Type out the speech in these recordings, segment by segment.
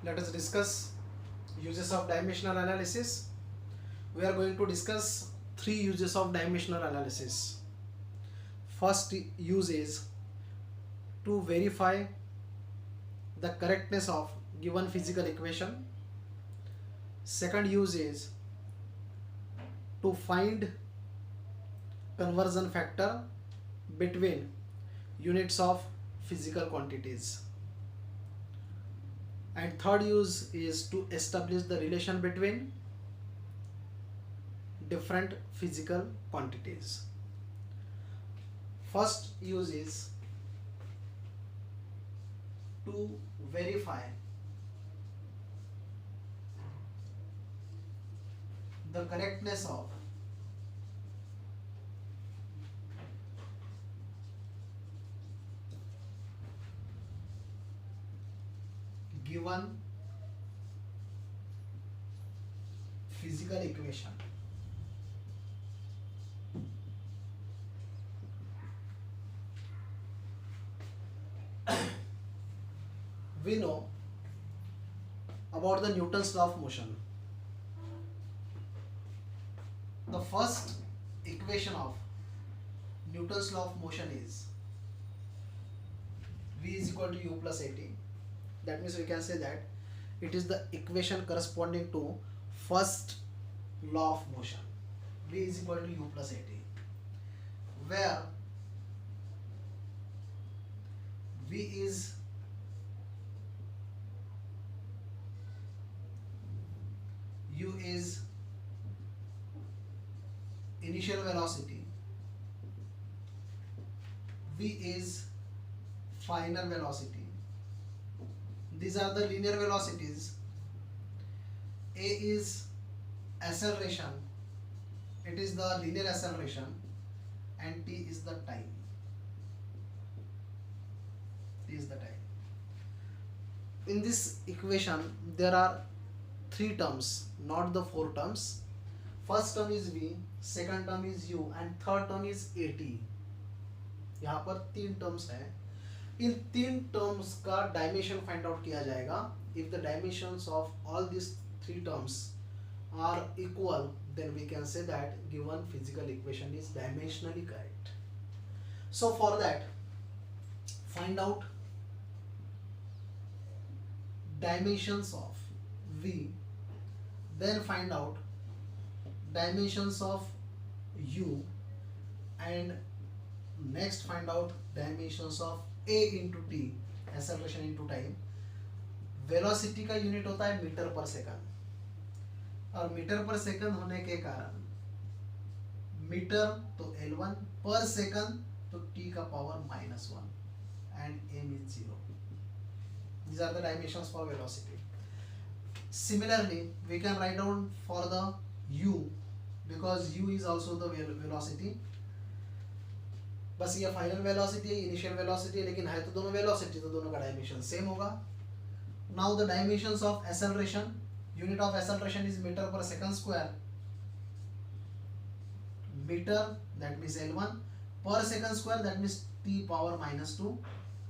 Let us discuss uses of dimensional analysis. We are going to discuss three uses of dimensional analysis. First use is to verify the correctness of given physical equation. Second use is to find conversion factor between units of physical quantities. And third use is to establish the relation between different physical quantities. First use is to verify the correctness of given physical equation. We know about the Newton's law of motion. The first equation of Newton's law of motion is V is equal to U plus AT. That means we can say that it is the equation corresponding to first law of motion. V is equal to U plus AT, where V is U is initial velocity, V is final velocity. These are the linear velocities. A is acceleration, it is the linear acceleration, and T is the time. T is the time. In this equation, there are three terms, not the four terms. First term is V, second term is U, and third term is AT. यहाँ पर तीन terms हैं. इन तीन terms का dimension find out किया जाएगा. If the dimensions of all this three terms are equal, then we can say that given physical equation is dimensionally correct. So for that, find out dimensions of V, then find out dimensions of U, and next find out dimensions of A into T, acceleration into time. Velocity का unit होता है metre per second, और metre per second होने के कारण metre तो L1 per second तो T का power -1 and M is 0. These are the dimensions for velocity. Similarly, we can write down for the U, because U is also the velocity. बस ये final velocity है, initial velocity है, लेकिन है तो दोनों वेलोसिटी, तो दोनों का डायमेंशन सेम होगा. Now the dimensions of acceleration, unit of acceleration is metre per second square. Metre that means L1 per second square that means T power -2,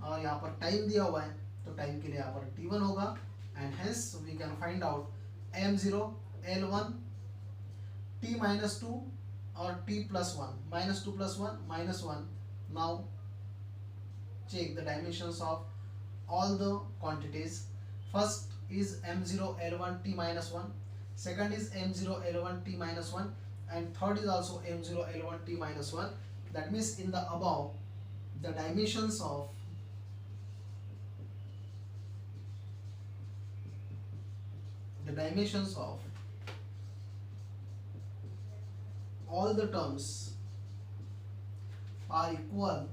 और यहाँ पर टाइम दिया हुआ है तो टाइम के लिए यहाँ पर T1 होगा. And hence we can find out M0 L1 T -2 or T plus 1, -2 plus 1 -1. Now check the dimensions of all the quantities. First is M0 L1 T -1, second is M0 L1 T -1, and third is also M0 L1 T -1. That means in the above, the dimensions of all the terms are equal,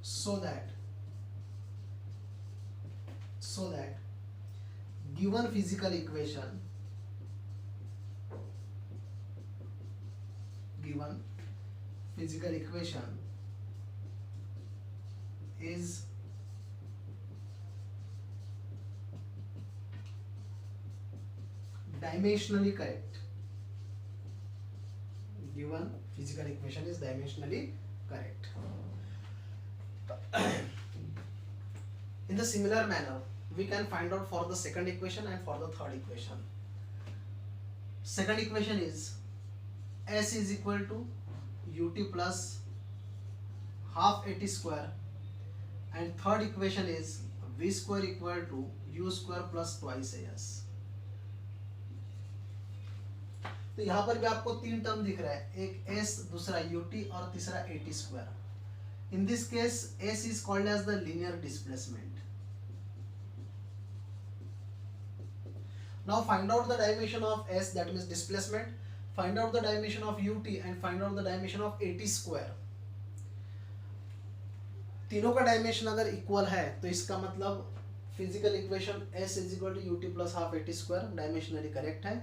so that given physical equation is dimensionally correct. Given physical equation is dimensionally correct. In the similar manner, we can find out for the second equation and for the third equation. Second equation is S is equal to ut plus half at square, and third equation is v square equal to u square plus twice as. तो यहाँ पर भी आपको तीन term दिख रहा है, एक s, दूसरा ut और तीसरा at square. In this case, s is called as the linear displacement. Now find out the dimension of s, that means displacement. Find out the dimension of ut and find out the dimension of at square. तीनों का dimension अगर equal है तो इसका मतलब physical equation s is equal to ut plus half at square dimensionally correct है.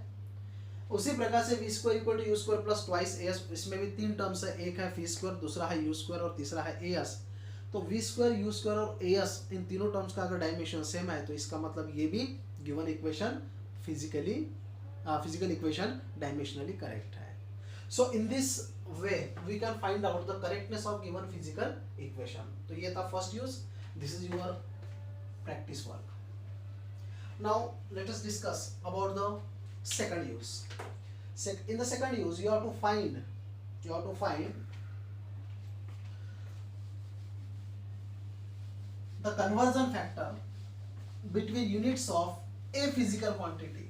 उसी प्रकार से v square equal to u square plus twice as, इसमें भी तीन टर्म्स है, एक है v स्क्वायर, दूसरा है u स्क्वायर और तीसरा है as. तो v स्क्वायर, u स्क्वायर और as इन तीनों टर्म्स का अगर डायमेंशन सेम है तो इसका मतलब ये भी given equation physical equation dimensionally correct है. So in this way we can find out the correctness of given physical equation. तो ये था first use. This is your practice work. Now let us discuss about the second use. In the second use, you have to find the conversion factor between units of a physical quantity.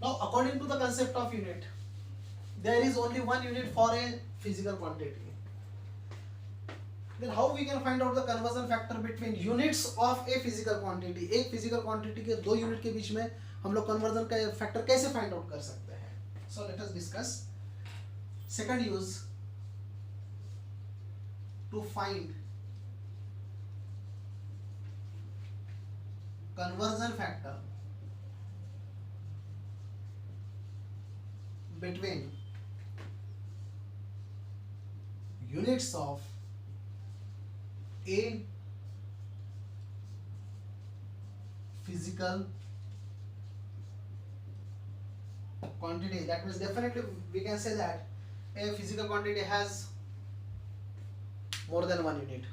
Now, according to the concept of unit, there is only one unit for a physical quantity. Then how we can find out the conversion factor between units of a physical quantity? एक physical quantity के दो unit के बीच में हम लोग conversion का factor कैसे find out कर सकते हैं? So let us discuss. Second use, to find conversion factor between units of a physical quantity. That means definitely we can say that a physical quantity has more than one unit.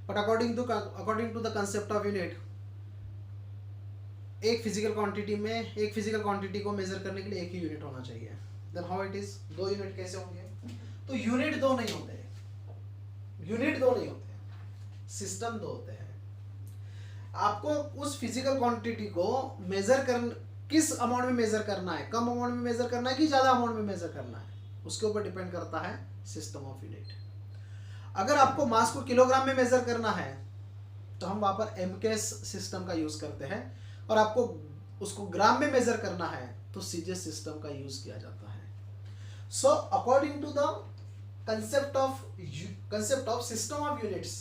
But according to the concept of unit, एक physical quantity में एक physical quantity को major करने के लिए एक ही unit होना चाहिए. देन हाउ इट इज, दो यूनिट कैसे होंगे? तो यूनिट दो नहीं होते, सिस्टम दो होते हैं. आपको उस फिजिकल क्वांटिटी को मेजर कर किस अमाउंट में मेजर करना है, कम अमाउंट में मेजर करना है कि ज्यादा अमाउंट में मेजर करना है, उसके ऊपर डिपेंड करता है सिस्टम ऑफ यूनिट. अगर आपको मास को किलोग्राम में मेजर करना है तो हम वहां पर एमकेएस सिस्टम का यूज करते हैं, और आपको उसको ग्राम में मेजर करना है तो सीजीएस सिस्टम का यूज किया जाता है. So according to the concept of system of units,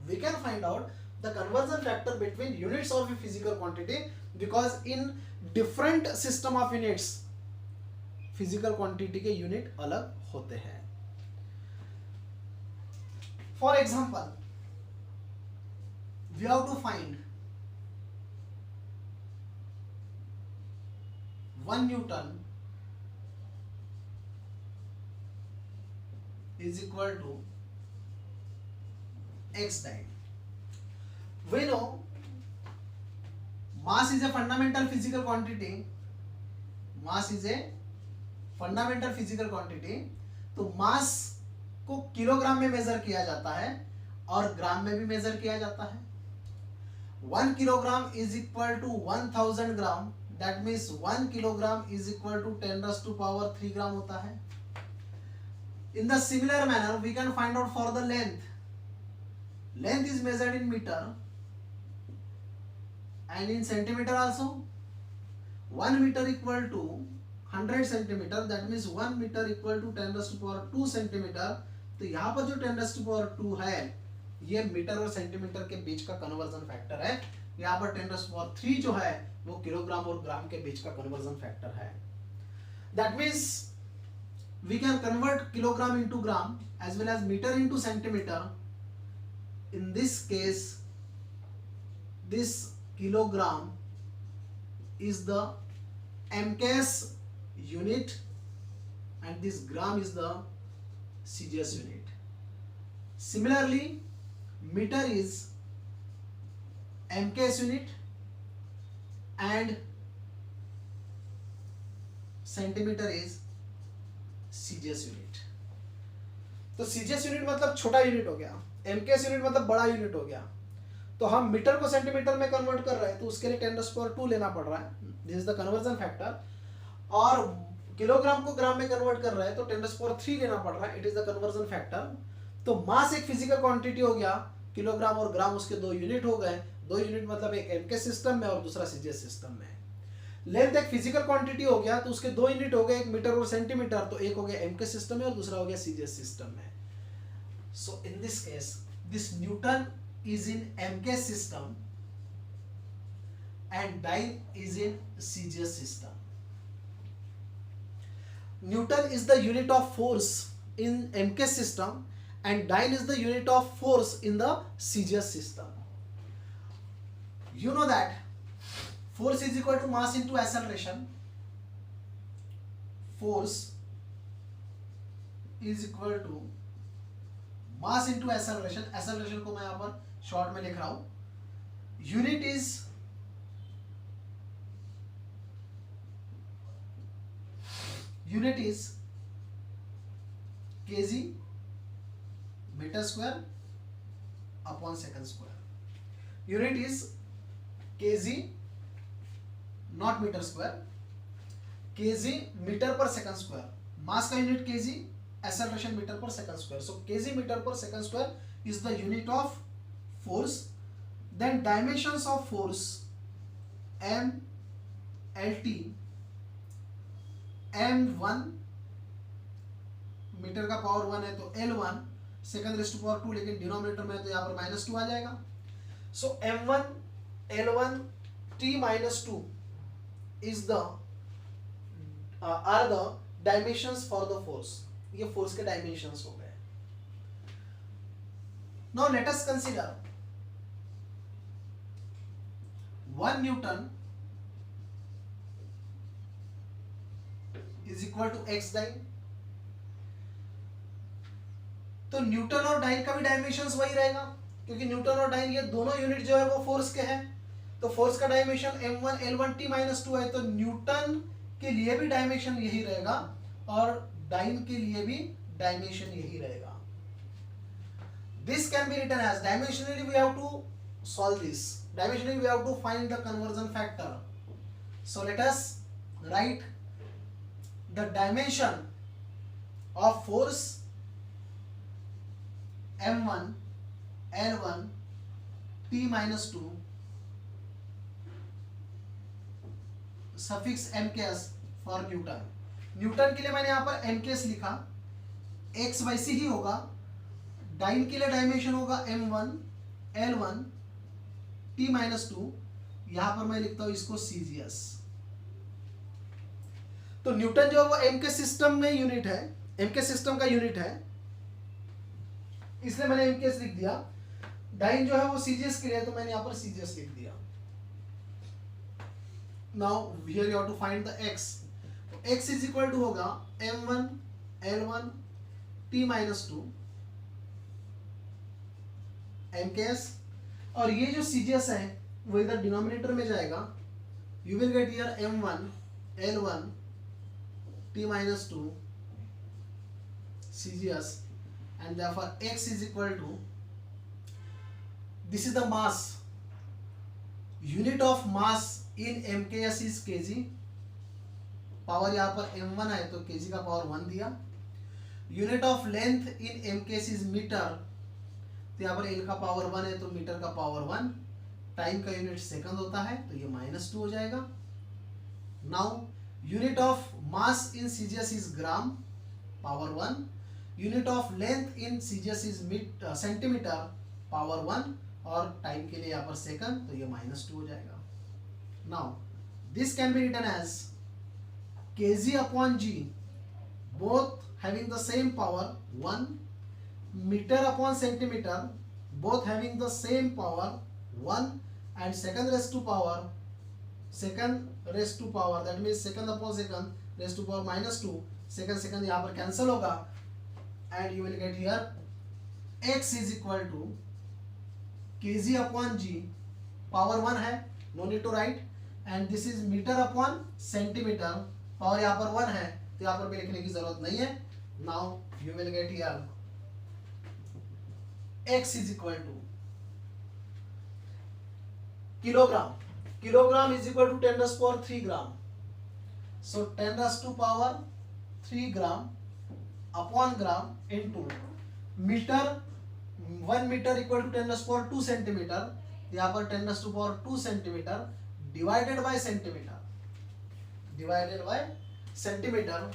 we can find out the conversion factor between units of a physical quantity, because in different system of units physical quantity के unit अलग होते हैं. For example, we have to find 1 Newton is equal to x time. We know mass is a fundamental physical quantity. तो मास को kilogram में major किया जाता है और ग्राम में भी मेजर किया जाता है. 1 kilogram is equal to 1000 gram. That means 1 kilogram is equal to 10⁻³ gram होता है. In the similar manner, we can find out for the length. Length is measured in meter and in centimeter also. 1 meter equal to 100 centimeter. That means 1 meter equal to 10⁻² centimeter. तो यहाँ पर जो 10⁻² है ये metre और centimetre के बीच का conversion factor है. यहाँ पर 10⁻³ जो है वो किलोग्राम और ग्राम के बीच का कन्वर्जन फैक्टर है. That means we can convert kilogram into gram as well as meter into centimeter. In this case, this kilogram is the MKS unit and this gram is the CGS unit. Similarly, meter is MKS unit and centimetre is CGS unit. तो CGS unit मतलब छोटा unit हो गया, MKS unit मतलब बड़ा unit हो गया. तो हम मीटर को सेंटीमीटर में कन्वर्ट कर रहे हैं तो उसके लिए 10⁻² लेना पड़ रहा है. This is the conversion factor. और किलोग्राम को ग्राम में कन्वर्ट कर रहे हैं तो 10⁻³ लेना पड़ रहा है. It is the conversion factor. तो मास एक फिजिकल क्वांटिटी हो गया, किलोग्राम और ग्राम उसके दो यूनिट हो गए. दो यूनिट मतलब एक MKS सिस्टम में और दूसरा CGS सिस्टम में. लेंथ एक फिजिकल क्वांटिटी हो गया तो उसके दो यूनिट हो गए, एक मीटर और सेंटीमीटर. तो एक हो गया MKS सिस्टम में और दूसरा हो गया CGS सिस्टम में. So in this case this newton is in MKS system and dyne is in CGS system. Newton is the unit of force in MKS system and dyne is the unit of force in the CGS system. You know that force is equal to mass into acceleration. Force is equal to mass into acceleration. Acceleration को मैं यहाँ पर short में लिख रहा हूँ. Unit is kg meter square upon second square. Unit is kg, not meter square. kg meter per second square. Mass का unit kg, acceleration meter per second square. So kg meter per second square is the unit of force. Then dimensions of force m, lt, m1 metre का power 1 है तो L1 second rays to power 2, लेकिन denominator में तो यहाँ पर -2 आ जाएगा. So m1 L1 t-2 is the are the dimensions for the force. ये फोर्स के डायमेंशंस हो गए. Now let us consider 1 newton is equal to x dyne. तो न्यूटन और डाइन का भी डायमेंशंस वही रहेगा क्योंकि न्यूटन और डाइन ये दोनों यूनिट जो है वो फोर्स के हैं. तो फोर्स का डायमेंशन m1 L1 t-2 है. तो न्यूटन के लिए भी डायमेंशन यही रहेगा और डाइन के लिए भी डायमेंशन यही रहेगा. This can be written as dimensionally we have to solve this. Dimensionally we have to find the conversion factor. So let us write the dimension of force m1 L1 t-2 suffix mks for Newton. Newton के लिए मैंने यहां पर mks लिखा. x वैसे ही होगा. Dine के लिए डायमेंशन होगा m1 L1 t-2. यहां पर मैं लिखता हूं इसको CGS. तो न्यूटन जो है वो MK सिस्टम में यूनिट है, MK सिस्टम का यूनिट है, इसलिए मैंने MKS लिख दिया. डाइन जो है वो CGS के लिए, तो मैंने यहां पर CGS लिख दिया. Now here you have to find the x. तो x इज इक्वल टू होगा m1 L1 t-2 MKS. और ये जो CGS है वो इधर डिनोमिनेटर में जाएगा. You will get here m1 L1 t-2 CGS and therefore x is equal to, this is the mass, unit of mass in MKS is kg. Power यहाँ पर m1 है तो kg का पावर 1 दिया. Unit of length in MKS is metre. तो यहाँ पर l का पावर 1 है तो मीटर का पावर 1. टाइम का यूनिट सेकंड होता है तो ये -2 हो जाएगा. Now unit of mass in CGS is gram, power 1. unit of length in CGS is centimeter, power 1. और टाइम के लिए यहाँ पर सेकंड तो ये -2 हो जाएगा. now this can be written as kg upon g, both having the same power 1. meter upon centimeter, both having the same power 1. and second raised to power, that means second upon second raised to power -2, second second यहाँ पर cancel होगा and you will get here x is equal to kg upon g, power 1 है, no need to write, and this is metre upon centimetre, power यहाँ पर 1 है तो यहाँ पर भी लिखने की जरूरत नहीं है. Now you will get here x is equal to kilogram, kilogram is equal to 10⁻³ gram, so 10⁻³ gram upon gram into metre, 1 metre equal to 10⁻² centimetre, यहाँ पर 10⁻² centimetre divided by centimetre, divided by centimetre.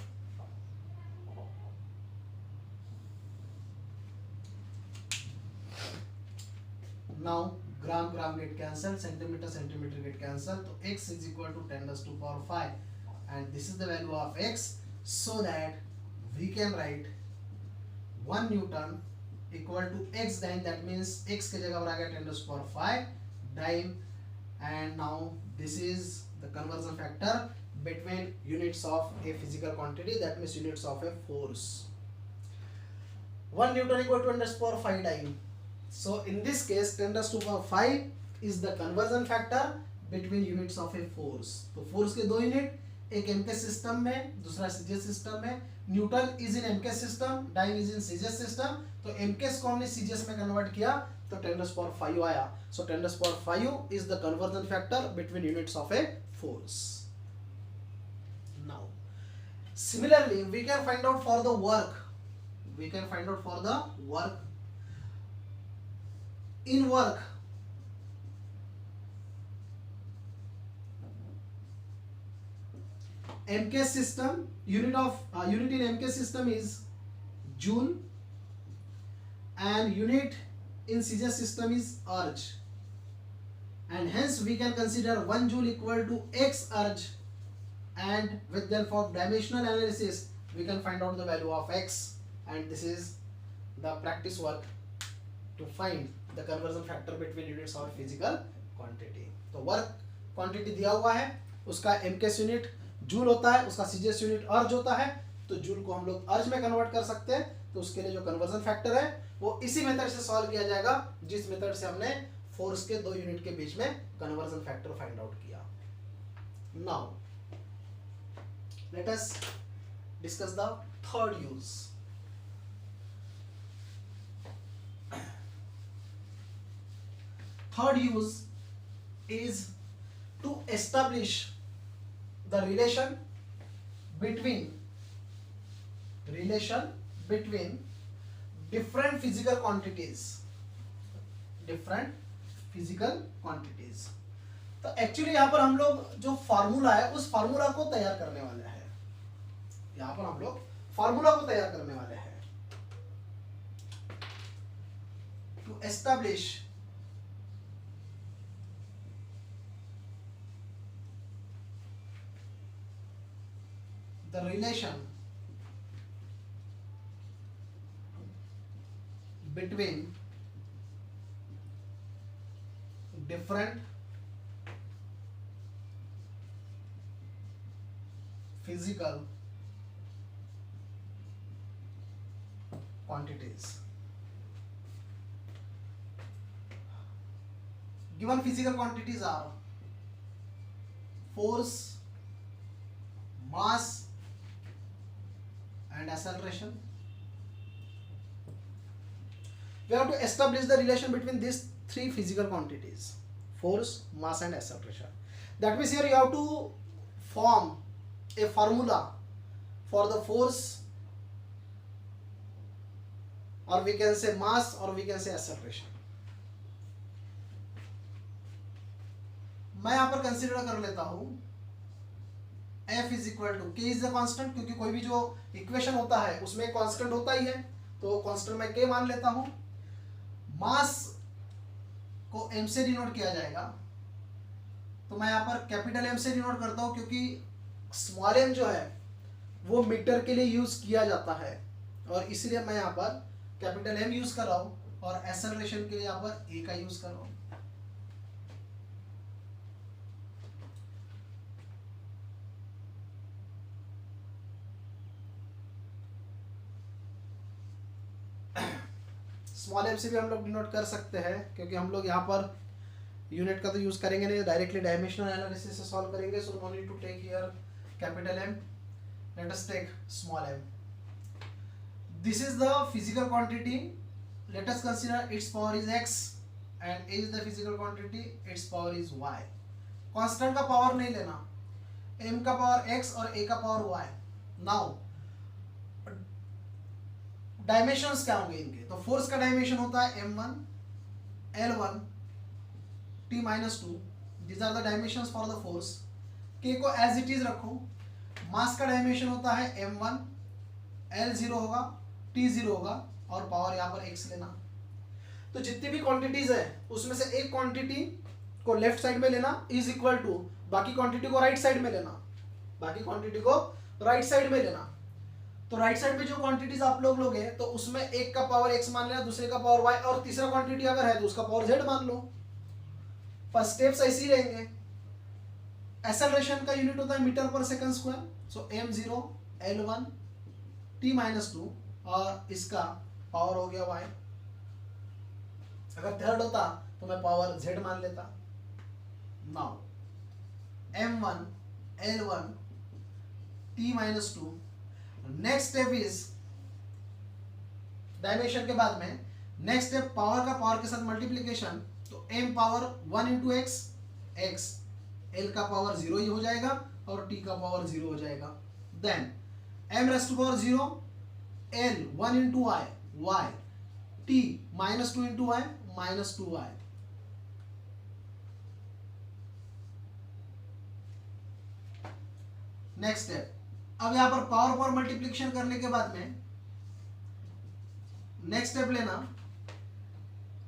Now gram gram get cancel, centimetre centimetre get cancel, तो x is equal to 10⁻⁵ and this is the value of x, so that we can write 1 Newton equal to x dyne, that means x के जगह पर आ गया 10⁵ dyne, and now this is the conversion factor between units of a physical quantity, that means units of a force. 1 Newton equal to 10⁵ dyne. So in this case 10⁵ is the conversion factor between units of a force. तो force के दो unit, एक MK system में, दूसरा CGS system में. Newton is in MK system, dyne is in CGS system, तो MK को हमने सीजीएस में कन्वर्ट किया तो 10⁵ आया. So 10⁵ is the conversion factor between units of a force. Now similarly we can find out for the work, we can find out for the work. In work, MK system, unit in MK system is joule, and unit in CGS system is erg, and hence we can consider 1 joule equal to x erg, and with then for dimensional analysis we can find out the value of x, and this is the practice work to find the conversion factor between units of physical quantity. तो work quantity दिया हुआ है, उसका एमकेस unit joule होता है, उसका CGS unit अर्ज होता है, तो जूल को हम लोग अर्ज में कन्वर्ट कर सकते हैं. तो उसके लिए जो कन्वर्जन फैक्टर है वो इसी मेथड से सॉल्व किया जाएगा जिस मेथड से हमने फोर्स के दो यूनिट के बीच में कन्वर्जन फैक्टर फाइंड आउट किया. Now let us discuss the third use. Third use is to establish the relation between different physical quantities. तो एक्चुअली यहाँ पर हम लोग जो फार्मूला है उस फार्मूला को तैयार करने वाले हैं. यहाँ पर हम लोग फार्मूला को तैयार करने वाले हैं. To establish the relation between different physical quantities. Given physical quantities are force, mass and acceleration. We have to establish the relation between these three physical quantities: force, mass and acceleration. That means here you have to form a formula for the force, or we can say mass, or we can say acceleration. मैं यहाँ पर consider कर लेता हूँ F is equal to K is the constant, क्योंकि कोई भी जो इक्वेशन होता है उसमें कांस्टेंट होता ही है, तो कांस्टेंट मैं K मान लेता हूं. मास को M से डिनोट किया जाएगा, तो मैं यहाँ पर कैपिटल M से डिनोट करता हूं क्योंकि स्मॉल m जो है वो मीटर के लिए यूज किया जाता है, और इसलिए मैं यहाँ पर कैपिटल M यूज कर रहा हूँ, और एक्सेलरेशन के लिए यहाँ पर A का यूज कर रहा हूँ. स्मॉल m से भी हम लोग डिनोट कर सकते हैं, क्योंकि हम लोग यहाँ पर यूनिट का तो यूज करेंगे नहीं, डायरेक्टली डायमेंशनल एनालिसिस से सॉल्व करेंगे. So no need to take here capital M. Let us take small m. This is the physical quantity. Let us consider its power is x and a is the physical quantity, its power is y. Constant का power नहीं लेना, m का power x और a का power y. Now dimensions क्या होंगे इनके? तो फोर्स का डायमेंशन होता है m1, l1, t-2. These are the dimensions for the force. k को as it is रखो. मास का डायमेंशन होता है m1, l0 होगा, t0 होगा और पावर यहाँ पर x लेना. तो जितनी भी क्वांटिटीज है उसमें से एक क्वांटिटी को लेफ्ट साइड में लेना इज इक्वल टू बाकी क्वांटिटी को राइट साइड में लेना, बाकी क्वांटिटी को राइट साइड में लेना. तो राइट साइड में जो क्वांटिटीज आप लोग लोगे तो उसमें एक का पावर x मान लेना, दूसरे का पावर y और तीसरा क्वांटिटी अगर है तो उसका पावर z मान लो. फर्स्ट स्टेप्स ऐसे ही रहेंगे. एक्सेलरेशन का यूनिट होता है मीटर पर सेकंड स्क्वायर. सो m0 l1 t-2 और इसका पावर हो गया y. अगर थर्ड होता तो मैं पावर z मान लेता. Now m1 l1 t-2. Next step is dimension के बाद में नेक्स्ट स्टेप पावर का पावर के साथ मल्टीप्लीकेशन. तो m power 1 into x, x l का पावर 0 ही हो जाएगा और t का पावर 0 हो जाएगा. Then m raise to power 0 l 1 into y, y t -2 into y -2y. Next step. अब यहां पर पावर पावर मल्टीप्लिकेशन करने के बाद में नेक्स्ट स्टेप लेना,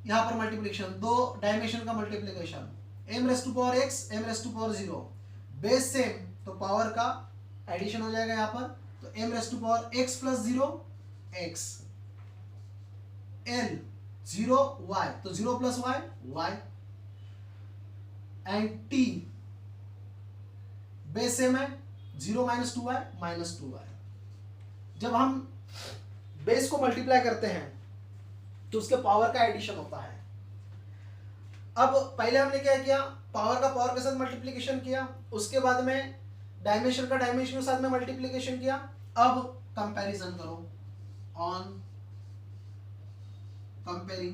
यहां पर मल्टीप्लिकेशन, दो डायमेंशन का multiplication. m raise to power x, m raise to power 0, base same तो पावर का एडिशन हो जाएगा यहां पर. तो m raise to power x plus 0 x, l 0 y तो 0 plus y y and t base same है 0 -2y -2y. जब हम बेस को मल्टीप्लाई करते हैं तो उसके पावर का एडिशन होता है. अब पहले हमने क्या किया, पावर का पावर के साथ मल्टीप्लिकेशन किया, उसके बाद में डायमेंशन का डायमेंशन के साथ में मल्टीप्लिकेशन किया. अब कंपैरिजन करो. ऑन कंपेयरिंग,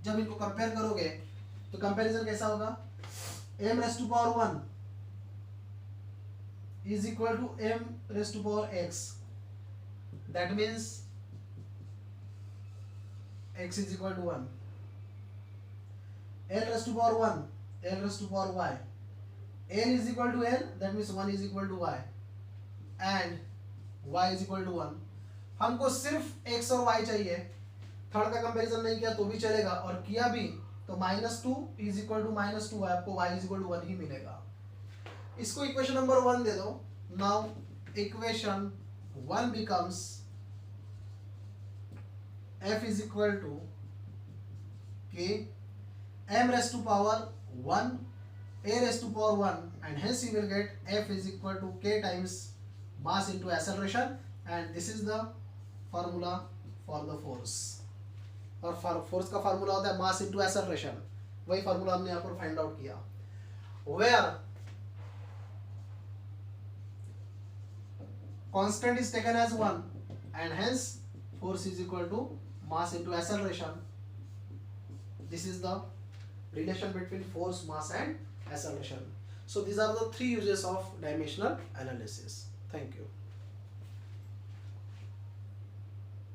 जब इनको कंपेयर करोगे तो कंपैरिजन कैसा होगा? m raise to power 1 is equal to m raised to power x. That means x is equal to 1. l raised to power 1, l raised to power y. l is equal to l, that means 1 is equal to y and y is equal to 1. हमको सिर्फ x और y चाहिए, third का comparison नहीं किया तो भी चलेगा और किया भी तो -2 is equal to -2 है, आपको y is equal to 1 ही मिलेगा. इसको इक्वेशन नंबर 1 दे दो. Now equation 1 becomes f is equal to k m raised to power 1 a raised to power 1 and hence you will get f is equal to k times mass into acceleration and this is the formula for the force. और force का formula होता है mass into acceleration. वही formula हमने यहाँ पर find out किया. Where constant is taken as 1 and hence force is equal to mass into acceleration. This is the relation between force, mass and acceleration. So these are the three uses of dimensional analysis. Thank you.